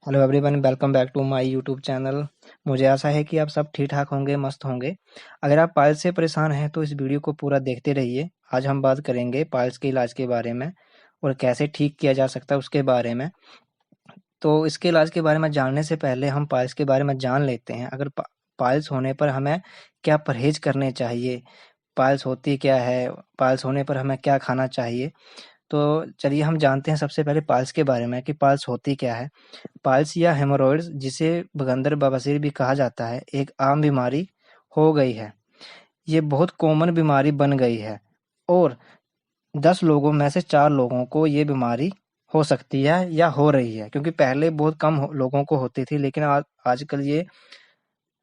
Hello everyone, welcome back to my YouTube channel. मुझे आशा है कि आप सब ठीक ठाक होंगे, मस्त होंगे। अगर आप पाइल्स से परेशान हैं तो इस वीडियो को पूरा देखते रहिए। आज हम बात करेंगे पाइल्स के इलाज के बारे में और कैसे ठीक किया जा सकता है उसके बारे में। तो इसके इलाज के बारे में जानने से पहले हम पाइल्स के बारे में जान लेते हैं। अगर पाइल्स होने पर हमें क्या परहेज करने चाहिए, पाइल्स होती क्या है, पाइल्स होने पर हमें क्या खाना चाहिए। तो चलिए हम जानते हैं सबसे पहले पाइल्स के बारे में कि पाइल्स होती क्या है। पाइल्स या हेमोरॉइड्स, जिसे बगंदर बवासीर भी कहा जाता है, एक आम बीमारी हो गई है। ये बहुत कॉमन बीमारी बन गई है और 10 लोगों में से 4 लोगों को ये बीमारी हो सकती है या हो रही है, क्योंकि पहले बहुत कम लोगों को होती थी, लेकिन आजकल ये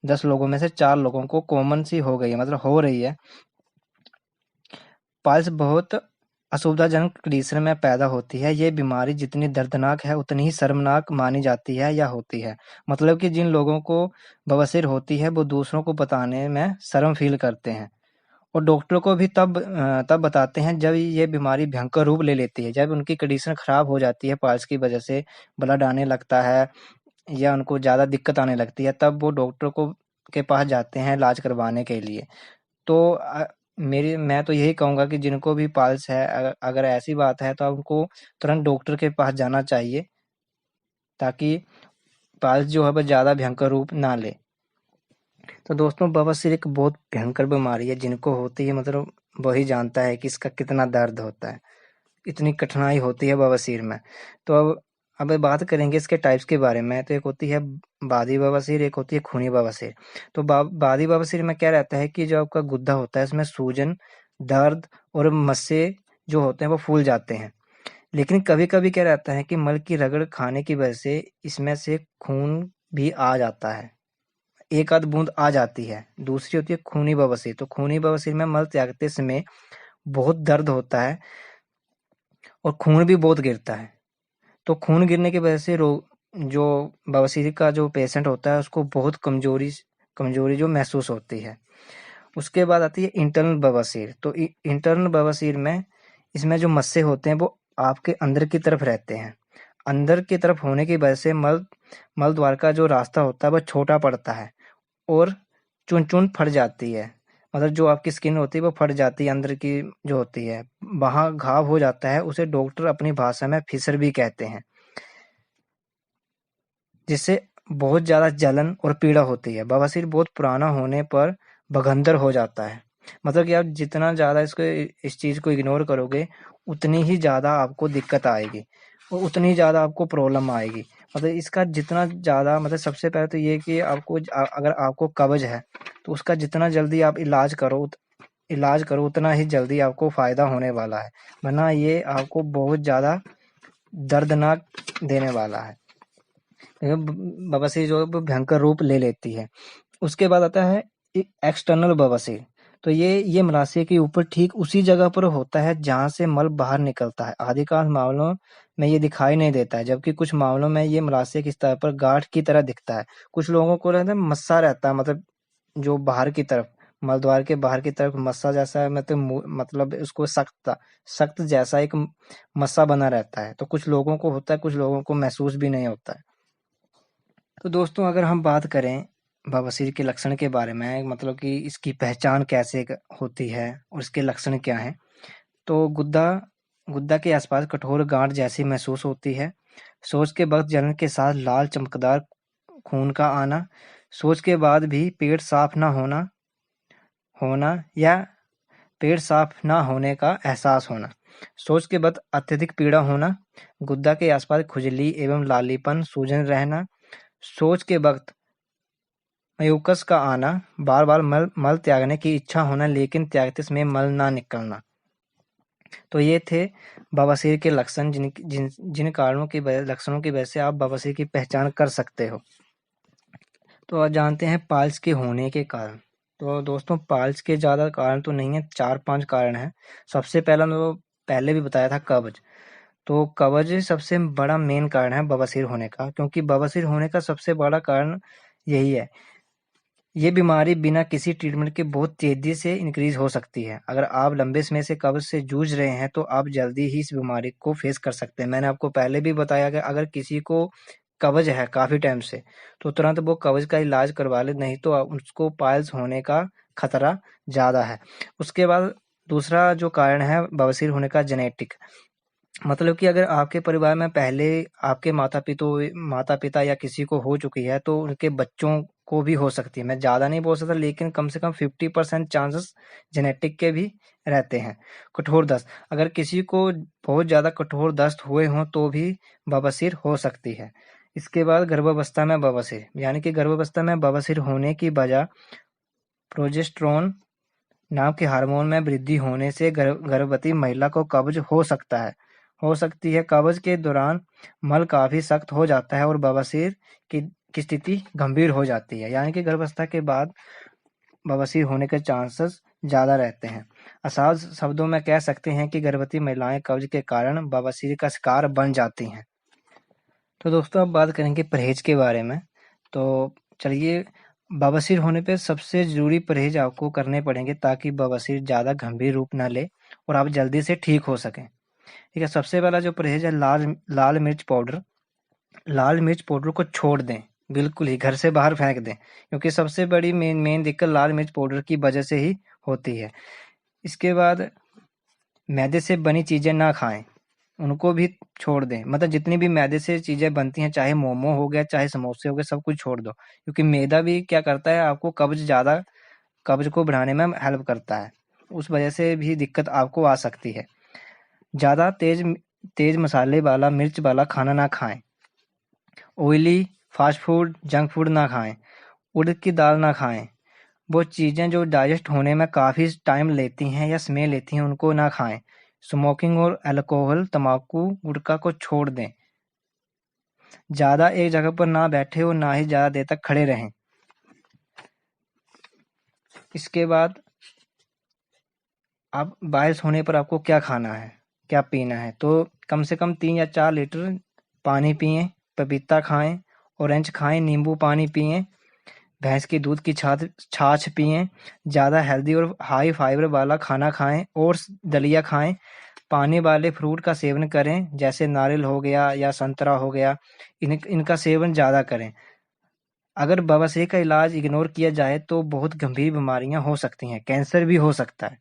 10 लोगों में से 4 लोगों को कॉमन सी हो गई है, मतलब हो रही है। पाइल्स बहुत असुविधाजनक कंडीशन में पैदा होती है। ये बीमारी जितनी दर्दनाक है उतनी ही शर्मनाक मानी जाती है या होती है। मतलब कि जिन लोगों को बवासीर होती है वो दूसरों को बताने में शर्म फील करते हैं और डॉक्टर को भी तब बताते हैं जब ये बीमारी भयंकर रूप ले लेती है, जब उनकी कंडीशन खराब हो जाती है पाइल्स की वजह से, ब्लड आने लगता है या उनको ज़्यादा दिक्कत आने लगती है, तब वो डॉक्टर को के पास जाते हैं इलाज करवाने के लिए। तो मेरी मैं तो यही कहूँगा कि जिनको भी पाइल्स है, अगर ऐसी बात है तो आप उनको तुरंत डॉक्टर के पास जाना चाहिए, ताकि पाइल्स जो है वो ज़्यादा भयंकर रूप ना ले। तो दोस्तों, बवासीर एक बहुत भयंकर बीमारी है। जिनको होती है मतलब वही जानता है कि इसका कितना दर्द होता है, इतनी कठिनाई होती है बवासीर में। तो अब बात करेंगे इसके टाइप्स के बारे में। तो एक होती है बादी बवासीर, एक होती है खूनी बवासीर। तो बादी बवासीर में क्या रहता है कि जो आपका गुद्दा होता है इसमें सूजन, दर्द और मस्से जो होते हैं वो फूल जाते हैं। लेकिन कभी कभी क्या रहता है कि मल की रगड़ खाने की वजह से इसमें से खून भी आ जाता है, एक आध बूंद आ जाती है। दूसरी होती है खूनी बवासीर। तो खूनी बवासीर में मल त्यागते समय बहुत दर्द होता है और खून भी बहुत गिरता है। तो खून गिरने की वजह से जो बवासीर का जो पेशेंट होता है उसको बहुत कमजोरी कमजोरी जो महसूस होती है। उसके बाद आती है इंटरनल बवासीर। तो इंटरनल बवासीर में इसमें जो मस्से होते हैं वो आपके अंदर की तरफ रहते हैं। अंदर की तरफ होने की वजह से मल द्वार का जो रास्ता होता है वह छोटा पड़ता है और चुन-चुन फट जाती है। मतलब जो आपकी स्किन होती है वो फट जाती है, अंदर की जो होती है, वहाँ घाव हो जाता है। उसे डॉक्टर अपनी भाषा में फिसर भी कहते हैं, जिससे बहुत ज़्यादा जलन और पीड़ा होती है। बवासीर बहुत पुराना होने पर बगंदर हो जाता है। मतलब कि आप जितना ज़्यादा इस चीज़ को इग्नोर करोगे उतनी ही ज़्यादा आपको दिक्कत आएगी और उतनी ही ज़्यादा आपको प्रॉब्लम आएगी। मतलब इसका जितना ज़्यादा, मतलब सबसे पहले तो ये कि अगर आपको कब्ज है तो उसका जितना जल्दी आप इलाज करो उतना ही जल्दी आपको फ़ायदा होने वाला है, वरना ये आपको बहुत ज़्यादा दर्दनाक देने वाला है। बवासीर जो है वो भयंकर रूप ले लेती है। उसके बाद आता है एक्सटर्नल बवासीर। तो ये मलाशय के ऊपर ठीक उसी जगह पर होता है जहाँ से मल बाहर निकलता है। अधिकांश मामलों में ये दिखाई नहीं देता है, जबकि कुछ मामलों में ये मलाशय की सतह पर गांठ की तरह दिखता है। कुछ लोगों को रहता है मस्सा रहता है, मतलब जो बाहर की तरफ, मल द्वार के बाहर की तरफ मस्सा जैसा, मतलब उसको सख्त सख्त जैसा एक मस्सा बना रहता है। तो कुछ लोगों को होता है, कुछ लोगों को महसूस भी नहीं होता है। तो दोस्तों, अगर हम बात करें बवासीर के लक्षण के बारे में, मतलब कि इसकी पहचान कैसे होती है और इसके लक्षण क्या हैं। तो गुद्दा के आसपास कठोर गांठ जैसी महसूस होती है। शौच के वक्त जलन के साथ लाल चमकदार खून का आना, शौच के बाद भी पेट साफ न होना होना या पेट साफ न होने का एहसास होना, शौच के बाद अत्यधिक पीड़ा होना, गुद्दा के आसपास खुजली एवं लालीपन, सूजन रहना, शौच के वक्त म्यूकस का आना, बार-बार मल त्यागने की इच्छा होना लेकिन त्यागते समय मल ना निकलना। तो ये थे बवासीर के लक्षण, जिन कारणों की लक्षणों की वजह से आप बवासीर की पहचान कर सकते हो। तो आज जानते हैं पाइल्स के होने के कारण। तो दोस्तों, पाइल्स के ज़्यादा कारण तो नहीं है, 4-5 कारण हैं। सबसे पहला तो पहले भी बताया था, कब्ज। तो कब्ज सबसे बड़ा मेन कारण है बवासीर होने का, क्योंकि बवासीर होने का सबसे बड़ा कारण यही है। ये बीमारी बिना किसी ट्रीटमेंट के बहुत तेजी से इंक्रीज हो सकती है। अगर आप लंबे समय से कब्ज से जूझ रहे हैं तो आप जल्दी ही इस बीमारी को फेस कर सकते हैं। मैंने आपको पहले भी बताया कि अगर किसी को कब्ज है काफ़ी टाइम से, तो तुरंत वो कब्ज का इलाज करवा ले, नहीं तो उसको पाइल्स होने का खतरा ज़्यादा है। उसके बाद दूसरा जो कारण है बवासीर होने का, जेनेटिक। मतलब कि अगर आपके परिवार में पहले आपके माता पिता या किसी को हो चुकी है, तो उनके बच्चों को भी हो सकती है। मैं ज़्यादा नहीं बोल सकता, लेकिन कम से कम 50% चांसेस जेनेटिक के भी रहते हैं। कठोर दस्त, अगर किसी को बहुत ज़्यादा कठोर दस्त हुए हों तो भी बवासीर हो सकती है। इसके बाद गर्भावस्था में बवासीर, यानी कि गर्भावस्था में बवासीर होने की वजह प्रोजेस्टेरोन नाम के हार्मोन में वृद्धि होने से गर्भवती महिला को कब्ज हो सकती है। कब्ज के दौरान मल काफी सख्त हो जाता है और बवासीर की स्थिति गंभीर हो जाती है, यानी कि गर्भावस्था के बाद बवासीर होने के चांसेस ज्यादा रहते हैं। आसान शब्दों में कह सकते हैं कि गर्भवती महिलाएं कब्ज के कारण बवासीर का शिकार बन जाती हैं। तो दोस्तों अब बात करेंगे परहेज के बारे में। तो चलिए, बवासीर होने पे सबसे ज़रूरी परहेज आपको करने पड़ेंगे ताकि बवासीर ज़्यादा गंभीर रूप ना ले और आप जल्दी से ठीक हो सकें। ठीक है, सबसे पहला जो परहेज है, लाल लाल मिर्च पाउडर। लाल मिर्च पाउडर को छोड़ दें, बिल्कुल ही घर से बाहर फेंक दें, क्योंकि सबसे बड़ी मेन दिक्कत लाल मिर्च पाउडर की वजह से ही होती है। इसके बाद मैदे से बनी चीज़ें ना खाएं, उनको भी छोड़ दें। मतलब जितनी भी मैदे से चीज़ें बनती हैं, चाहे मोमो हो गया, चाहे समोसे हो गए, सब कुछ छोड़ दो, क्योंकि मैदा भी क्या करता है, आपको कब्ज को बढ़ाने में हेल्प करता है। उस वजह से भी दिक्कत आपको आ सकती है। ज़्यादा तेज मसाले वाला, मिर्च वाला खाना ना खाएं। Oily fast food, junk food ना खाएं। उड़द की दाल ना खाएं। वो चीज़ें जो डाइजेस्ट होने में काफ़ी टाइम लेती हैं या समय लेती हैं, उनको ना खाएं। स्मोकिंग और अल्कोहल, तम्बाकू, गुटखा को छोड़ दें। ज़्यादा एक जगह पर ना बैठे और ना ही ज़्यादा देर तक खड़े रहें। इसके बाद आप बायस होने पर आपको क्या खाना है, क्या पीना है, तो कम से कम 3 या 4 लीटर पानी पिएं, पपीता खाएं, ऑरेंज खाएं, नींबू पानी पिएं, भैंस की दूध की छाछ पिएं, ज़्यादा हेल्दी और हाई फाइबर वाला खाना खाएं और दलिया खाएं। पानी वाले फ्रूट का सेवन करें, जैसे नारियल हो गया या संतरा हो गया, इनका सेवन ज़्यादा करें। अगर बवासीर का इलाज इग्नोर किया जाए तो बहुत गंभीर बीमारियां हो सकती हैं। कैंसर भी हो सकता है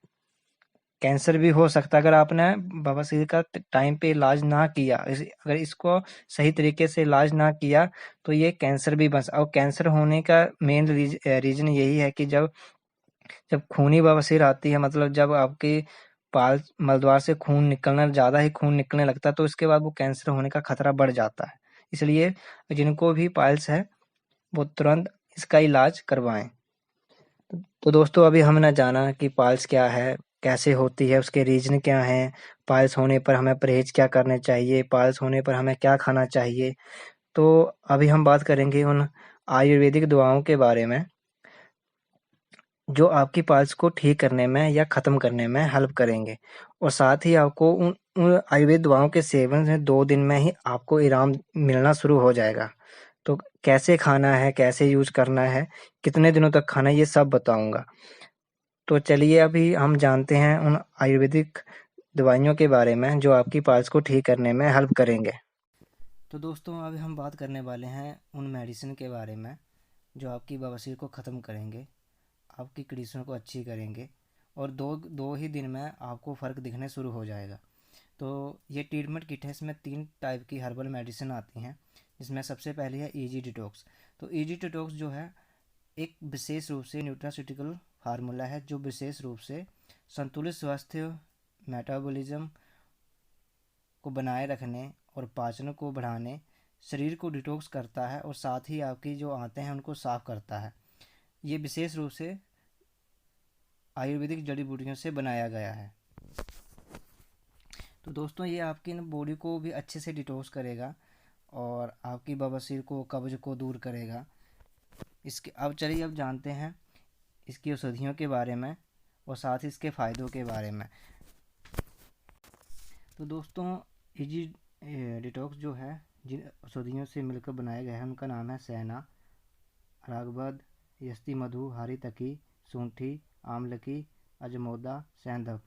अगर आपने बवासीर का टाइम पे इलाज ना किया। अगर इसको सही तरीके से इलाज ना किया तो ये कैंसर भी बन सकता। और कैंसर होने का मेन रीजन यही है कि जब जब खूनी बवासीर आती है, मतलब जब आपके पाल मलद्वार से ज़्यादा ही खून निकलने लगता है, तो इसके बाद वो कैंसर होने का खतरा बढ़ जाता है। इसलिए जिनको भी पाइल्स है वो तुरंत इसका इलाज करवाएं। तो दोस्तों अभी हमने जाना कि पाइल्स क्या है, कैसे होती है, उसके रीजन क्या हैं, पाइल्स होने पर हमें परहेज क्या करने चाहिए, पाइल्स होने पर हमें क्या खाना चाहिए। तो अभी हम बात करेंगे उन आयुर्वेदिक दवाओं के बारे में जो आपकी पाइल्स को ठीक करने में या ख़त्म करने में हेल्प करेंगे। और साथ ही आपको उन उन आयुर्वेद दवाओं के सेवन से 2 दिन में ही आपको आराम मिलना शुरू हो जाएगा। तो कैसे खाना है, कैसे यूज़ करना है, कितने दिनों तक खाना है, ये सब बताऊँगा। तो चलिए अभी हम जानते हैं उन आयुर्वेदिक दवाइयों के बारे में जो आपकी पाइल्स को ठीक करने में हेल्प करेंगे। तो दोस्तों अभी हम बात करने वाले हैं उन मेडिसिन के बारे में जो आपकी बवासीर को ख़त्म करेंगे, आपकी कंडीशन को अच्छी करेंगे और दो दो ही दिन में आपको फ़र्क दिखने शुरू हो जाएगा। तो ये ट्रीटमेंट किट है, इसमें 3 टाइप की हर्बल मेडिसिन आती हैं, जिसमें सबसे पहले है ईजी डिटॉक्स। तो ईजी डिटॉक्स जो है एक विशेष रूप से न्यूट्रास्यूटिकल फार्मूला है जो विशेष रूप से संतुलित स्वास्थ्य, मेटाबॉलिज्म को बनाए रखने और पाचन को बढ़ाने, शरीर को डिटॉक्स करता है और साथ ही आपकी जो आंतें हैं उनको साफ करता है। ये विशेष रूप से आयुर्वेदिक जड़ी बूटियों से बनाया गया है। तो दोस्तों ये आपकी बॉडी को भी अच्छे से डिटॉक्स करेगा और आपकी बवासीर को, कब्ज को दूर करेगा। इसके अब चलिए अब जानते हैं इसकी औषधियों के बारे में और साथ ही इसके फ़ायदों के बारे में। तो दोस्तों इजी डिटॉक्स जो है जिन औषधियों से मिलकर बनाया गया है उनका नाम है सेना, रागबद, यस्ती मधु, हारी तकी, सूंठी, आमलकी, अजमोदा, सेंधव।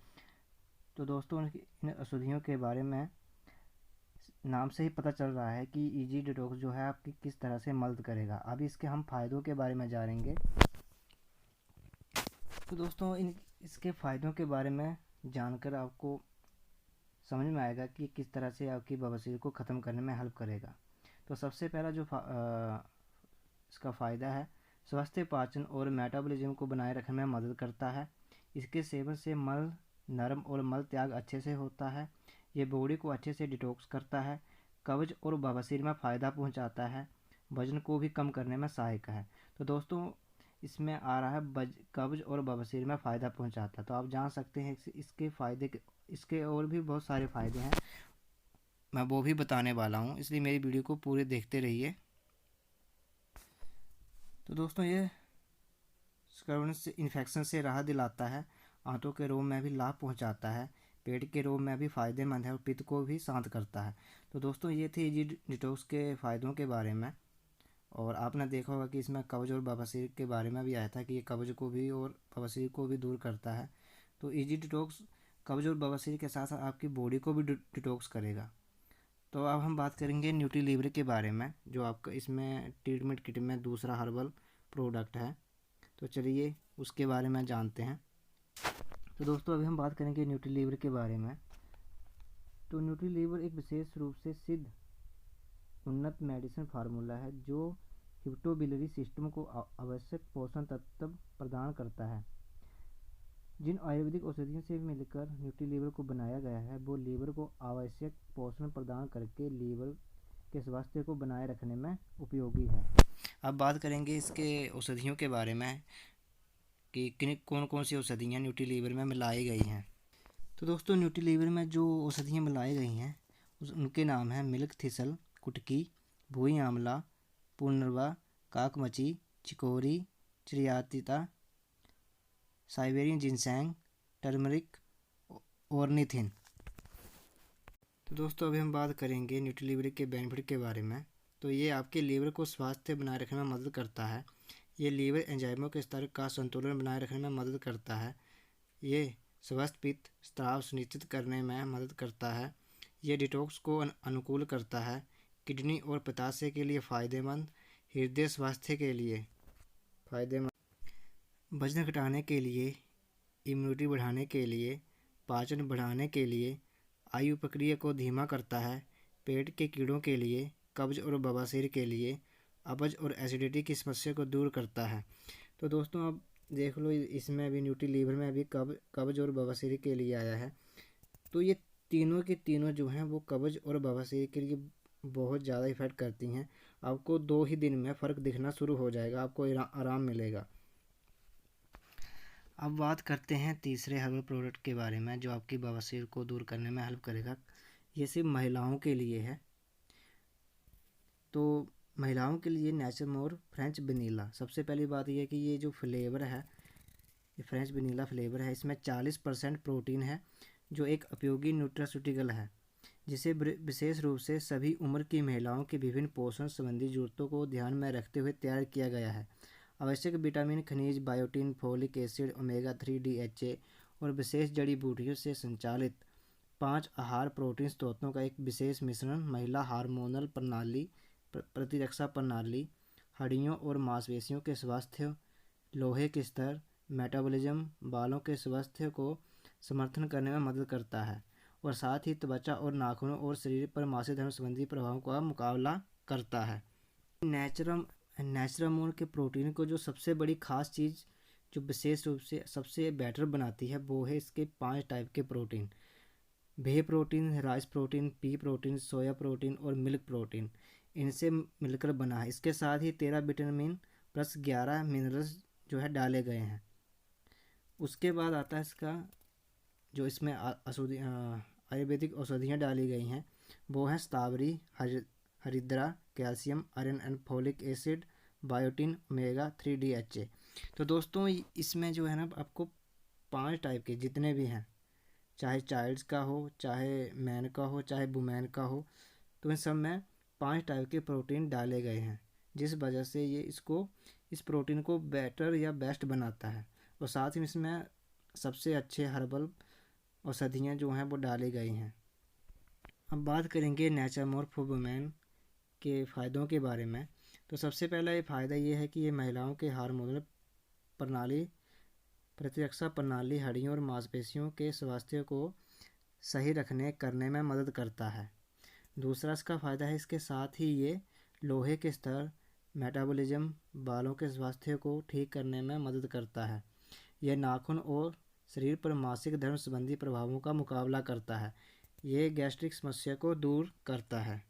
तो दोस्तों इन औषधियों के बारे में नाम से ही पता चल रहा है कि इजी डिटॉक्स जो है आपकी किस तरह से मदद करेगा। अभी इसके हम फ़ायदों के बारे में जानेंगे। तो दोस्तों इसके फ़ायदों के बारे में जानकर आपको समझ में आएगा कि किस तरह से आपकी बवासीर को ख़त्म करने में हेल्प करेगा। तो सबसे पहला जो इसका फ़ायदा है, स्वस्थ पाचन और मेटाबॉलिज्म को बनाए रखने में मदद करता है। इसके सेवन से मल नरम और मल त्याग अच्छे से होता है। ये बॉडी को अच्छे से डिटॉक्स करता है। कब्ज और बवासीर में फ़ायदा पहुंचाता है। वजन को भी कम करने में सहायक है। तो दोस्तों इसमें आ रहा है कब्ज और बवासीर में फ़ायदा पहुंचाता है। तो आप जान सकते हैं इसके फ़ायदे, इसके और भी बहुत सारे फ़ायदे हैं, मैं वो भी बताने वाला हूँ, इसलिए मेरी वीडियो को पूरे देखते रहिए। तो दोस्तों ये स्कर्वी से इन्फेक्शन से राहत दिलाता है। आंतों के रोग में भी लाभ पहुंचाता है। पेट के रोग में भी फ़ायदेमंद है और पित्त को भी शांत करता है। तो दोस्तों ये थे इजी डिटॉक्स के फ़ायदों के बारे में। और आपने देखा होगा कि इसमें कब्ज और बवासीर के बारे में भी आया था कि ये कब्ज को भी और बवासीर को भी दूर करता है। तो इजी डिटॉक्स कब्ज और बवासीर के साथ साथ आपकी बॉडी को भी डिटॉक्स करेगा। तो अब हम बात करेंगे न्यूट्रीलीवर के बारे में, जो आपका इसमें ट्रीटमेंट किट में दूसरा हर्बल प्रोडक्ट है। तो चलिए उसके बारे में जानते हैं। तो दोस्तों अभी हम बात करेंगे न्यूट्रीलीवर के बारे में। तो न्यूट्रीलीवर एक विशेष रूप से सिद्ध उन्नत मेडिसिन फार्मूला है जो हिप्टोबिलरी सिस्टम को आवश्यक पोषण तत्व प्रदान करता है। जिन आयुर्वेदिक औषधियों से मिलकर न्यूट्रीलीवर को बनाया गया है वो लीवर को आवश्यक पोषण प्रदान करके लीवर के स्वास्थ्य को बनाए रखने में उपयोगी है। अब बात करेंगे इसके औषधियों के बारे में कि किन कौन कौन सी औषधियाँ न्यूट्रीलीवर में मिलाई गई हैं। तो दोस्तों न्यूट्रीलीवर में जो औषधियाँ मिलाई गई हैं उनके नाम हैं मिल्क थिसल, कुटकी, भूई आंवला, पुनर्वा, काकमची, चिकोरी, चिरियातिता, साइबेरियन जिनसैंग, टर्मरिक, ऑर्निथिन। तो दोस्तों अभी हम बात करेंगे न्यूट्रीलीवर के बेनिफिट के बारे में। तो ये आपके लीवर को स्वास्थ्य बनाए रखने में मदद करता है। ये लीवर एंजाइमों के स्तर का संतुलन बनाए रखने में मदद करता है। ये स्वस्थ पित्त स्राव सुनिश्चित करने में मदद करता है। ये डिटॉक्स को अनुकूल करता है। किडनी और पित्ताशय के लिए फ़ायदेमंद, हृदय स्वास्थ्य के लिए फ़ायदेमंद, वजन घटाने के लिए, इम्यूनिटी बढ़ाने के लिए, पाचन बढ़ाने के लिए, आयु प्रक्रिया को धीमा करता है, पेट के कीड़ों के लिए, कब्ज और बवासीर के लिए, अपच और एसिडिटी की समस्या को दूर करता है। तो दोस्तों अब देख लो इसमें भी न्यूट्रीलीवर में भी कब्ज और बवासीर के लिए आया है। तो ये तीनों की तीनों जो हैं वो कब्ज और बवासीर के लिए बहुत ज़्यादा इफ़ेक्ट करती हैं। आपको 2 ही दिन में फ़र्क दिखना शुरू हो जाएगा, आपको आराम मिलेगा। अब बात करते हैं तीसरे हर्बल प्रोडक्ट के बारे में जो आपकी बवासीर को दूर करने में हेल्प करेगा। ये सिर्फ महिलाओं के लिए है। तो महिलाओं के लिए नेचरमोर फ्रेंच वनीला। सबसे पहली बात यह है कि ये जो फ्लेवर है, ये फ्रेंच वनीला फ्लेवर है, इसमें 40% प्रोटीन है जो एक उपयोगी न्यूट्रास्यूटिकल है जिसे विशेष रूप से सभी उम्र की महिलाओं की विभिन्न पोषण संबंधी जरूरतों को ध्यान में रखते हुए तैयार किया गया है। आवश्यक विटामिन, खनिज, biotin, folic acid, omega 3 DHA और विशेष जड़ी बूटियों से संचालित 5 आहार प्रोटीन स्रोतों का एक विशेष मिश्रण महिला हार्मोनल प्रणाली, प्रतिरक्षा प्रणाली, हड्डियों और मांसपेशियों के स्वास्थ्य, लोहे के स्तर, मेटाबॉलिज्म, बालों के स्वास्थ्य को समर्थन करने में मदद करता है और साथ ही त्वचा और नाखूनों और शरीर पर मासिक धर्म संबंधी प्रभावों का मुकाबला करता है। नेचुरमोर के प्रोटीन को जो सबसे बड़ी खास चीज़ जो विशेष रूप से सबसे बेटर बनाती है वो है इसके 5 टाइप के protein. Whey protein, rice protein, pea protein, soya protein और मिल्क प्रोटीन इनसे मिलकर बना है। इसके साथ ही 13 विटामिन प्लस 11 मिनरल्स जो है डाले गए हैं। उसके बाद आता है इसका जो इसमें आयुर्वेदिक औषधियाँ डाली गई हैं वो हैं स्ट्रॉबेरी, हरिद्रा, calcium, iron and folic acid, biotin, omega 3 DHA। तो दोस्तों इसमें जो है ना आपको 5 टाइप के जितने भी हैं, चाहे चाइल्ड्स का हो, चाहे मैन का हो, चाहे वुमेन का हो, तो इन सब में 5 टाइप के प्रोटीन डाले गए हैं जिस वजह से ये इस प्रोटीन को बेटर या बेस्ट बनाता है। और साथ ही इसमें सबसे अच्छे हर्बल औषधियाँ जो हैं वो डाली गई हैं। अब बात करेंगे नेचुरोमॉर्फ फॉर वुमेन के फ़ायदों के बारे में। तो सबसे पहला ये फ़ायदा ये है कि ये महिलाओं के हार्मोनल प्रणाली, प्रतिरक्षा प्रणाली, हड्डियों और मांसपेशियों के स्वास्थ्य को सही रखने करने में मदद करता है। दूसरा इसका फ़ायदा है, इसके साथ ही ये लोहे के स्तर, मेटाबॉलिज्म, बालों के स्वास्थ्य को ठीक करने में मदद करता है। यह नाखून और शरीर पर मासिक धर्म संबंधी प्रभावों का मुकाबला करता है। ये गैस्ट्रिक समस्या को दूर करता है।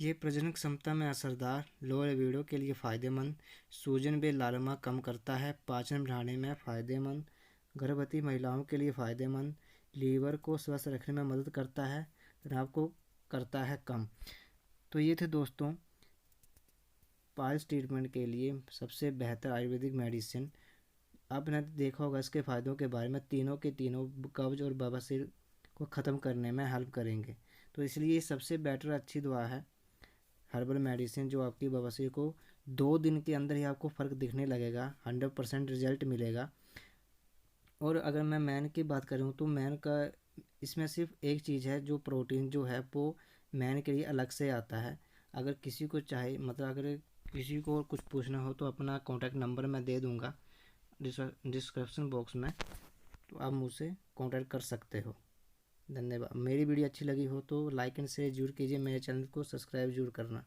ये प्रजनन क्षमता में असरदार, लो लिबिडो के लिए फ़ायदेमंद, सूजन व लालिमा कम करता है, पाचन बढ़ाने में फ़ायदेमंद, गर्भवती महिलाओं के लिए फ़ायदेमंद, लीवर को स्वस्थ रखने में मदद करता है, तनाव को करता है कम। तो ये थे दोस्तों पाइल्स ट्रीटमेंट के लिए सबसे बेहतर आयुर्वेदिक मेडिसिन। आपने देखा होगा इसके फ़ायदों के बारे में, तीनों के तीनों कब्ज और बवासीर को ख़त्म करने में हेल्प करेंगे। तो इसलिए ये सबसे बेटर अच्छी दवा है, हर्बल मेडिसिन, जो आपकी बवासीर को 2 दिन के अंदर ही आपको फ़र्क दिखने लगेगा, 100% रिजल्ट मिलेगा। और अगर मैं मैन की बात करूँ तो मैन का इसमें सिर्फ एक चीज़ है, जो प्रोटीन जो है वो मैन के लिए अलग से आता है। अगर किसी को चाहे, मतलब अगर किसी को कुछ पूछना हो तो अपना कॉन्टैक्ट नंबर मैं दे दूँगा डिस्क्रिप्शन बॉक्स में, तो आप मुझसे कॉन्टैक्ट कर सकते हो। धन्यवाद। मेरी वीडियो अच्छी लगी हो तो लाइक एंड शेयर जरूर कीजिए, मेरे चैनल को सब्सक्राइब जरूर करना।